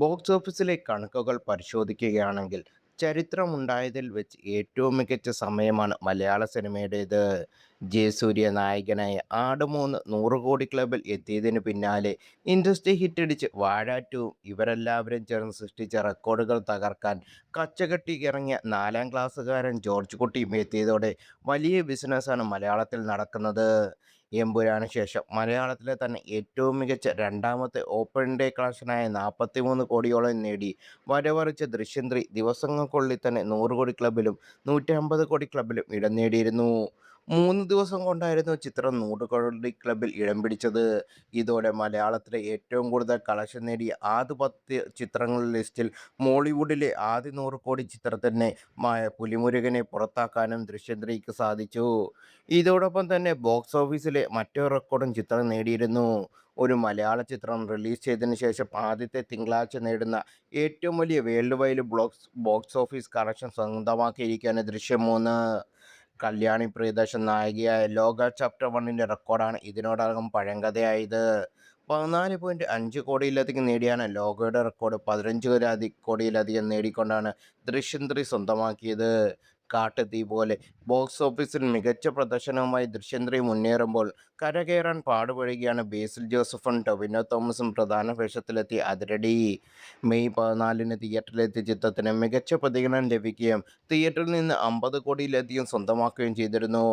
Box ഓഫീസിലെ കണക്കുകൾ പരിശോധിക്കുകയാണെങ്കിൽ ചരിത്രമുണ്ടായതിൽ വെച്ച് ഏറ്റവും മികച്ച സമയമാണ് മലയാള സിനിമയുടേത്. ജയസൂര്യ നായകനായ ആട് 3 100 കോടി ക്ലബിൽ എത്തിയതിനു പിന്നാലെ ഇൻഡസ്ട്രി ഹിറ്റടിച്ച് വാഴ 2 ഇവരെല്ലാവരും ചേർന്ന് സൃഷ്ടിച്ച റെക്കോർഡുകൾ തകർക്കാൻ കച്ചകെട്ടി ഇറങ്ങിയ നാലാം ക്ലാസ്സുകാരൻ ജോർജ് കുട്ടിയും എത്തിയതോടെ വലിയ ബിസിനസ്സാണ് മലയാളത്തിൽ നടക്കുന്നത്. എമ്പുരാന് ശേഷം മലയാളത്തിലെ തന്നെ ഏറ്റവും മികച്ച രണ്ടാമത്തെ ഓപ്പൺ ഡേ കളക്ഷനായ 43 കോടിയോളം നേടി വരവറിച്ച ദൃശ്യം 3 ദിവസങ്ങൾക്കുള്ളിൽ തന്നെ 100 കോടി ക്ലബിലും 150 കോടി ക്ലബിലും ഇടം നേടിയിരുന്നു. 3 ദിവസം കൊണ്ടായിരുന്നു ചിത്രം 100 കോടി ക്ലബിൽ ഇടം പിടിച്ചത്. ഇതോടെ മലയാളത്തിലെ ഏറ്റവും കൂടുതൽ കളക്ഷൻ നേടിയ ആദ്യ 10 ചിത്രങ്ങളുടെ ലിസ്റ്റിൽ മോളിവുഡിലെ ആദ്യ 100 കോടി ചിത്രത്തിനെ പുലിമുരുകനെ പുറത്താക്കാനും ദൃശ്യം 3ക്ക് സാധിച്ചു. ഇതോടൊപ്പം തന്നെ ബോക്സ് ഓഫീസിലെ മറ്റൊരു റെക്കോർഡും ചിത്രം നേടിയിരുന്നു. ഒരു മലയാള ചിത്രം റിലീസ് ചെയ്തതിനു ശേഷം ആദ്യത്തെ തിങ്കളാഴ്ച നേടുന്ന ഏറ്റവും വലിയ world wide box office collection സ്വന്തമാക്കിയിരിക്കുകയാണ് ദൃശ്യം 3. കല്യാണി പ്രിയദർശൻ നായികയായ ലോക ചാപ്റ്റർ 1ന്റെ റെക്കോർഡാണ് ഇതിനോടകം പഴങ്കഥയായത്. 14.5 കോടിയിലധികം നേടിയാണ് ലോകയുടെ റെക്കോർഡ് 15 കോടിയിലധികം നേടിക്കൊണ്ടാണ് ദൃശ്യം 3 സ്വന്തമാക്കിയത്. കാട്ടുതീ പോലെ ബോക്സ് ഓഫീസിൽ മികച്ച പ്രദർശനവുമായി ദൃശ്യം 3 മുന്നേറുമ്പോൾ കരകയറാൻ പാടുപെടുകയാണ് ബേസിൽ ജോസഫും ടൊവിനോ തോമസും പ്രധാന വേഷത്തിലെത്തിയ അതിരടി. മെയ് 14-ന് തിയേറ്ററിലെത്തിയ ചിത്രത്തിന് മികച്ച പ്രതികരണം ലഭിക്കുകയും തിയേറ്ററിൽ നിന്ന് 50 കോടിയിലധികം സ്വന്തമാക്കുകയും ചെയ്തിരുന്നു.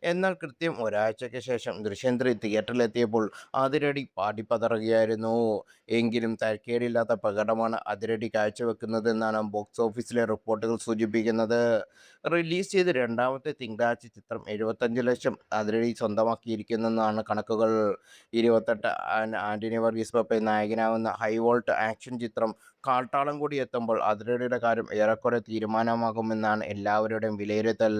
എന്നാൽ കൃത്യം ഒരാഴ്ചയ്ക്ക് ശേഷം ദൃശ്യം 3 തിയേറ്ററിലെത്തിയപ്പോൾ അതിരടി പാടിപ്പതറുകയായിരുന്നു. എങ്കിലും തരക്കേടില്ലാത്ത പ്രകടനമാണ് അതിരടി കാഴ്ചവെക്കുന്നതെന്നാണ് ബോക്സ് ഓഫീസിലെ റിപ്പോർട്ടുകൾ സൂചിപ്പിക്കുന്നത്. റിലീസ് ചെയ്ത് രണ്ടാമത്തെ തിങ്കളാഴ്ച ചിത്രം 75 ലക്ഷം അതിരടി സ്വന്തമാക്കിയിരിക്കുന്നെന്നാണ് കണക്കുകൾ. 28 ആന്റണി വർഗീസ് പപ്പ നായകനാകുന്ന ഹൈ വോൾട്ട് ആക്ഷൻ ചിത്രം കാട്ടാളം കൂടി എത്തുമ്പോൾ അതിരടിയുടെ കാര്യം ഏറെക്കുറെ തീരുമാനമാകുമെന്നാണ് എല്ലാവരുടെയും വിലയിരുത്തൽ.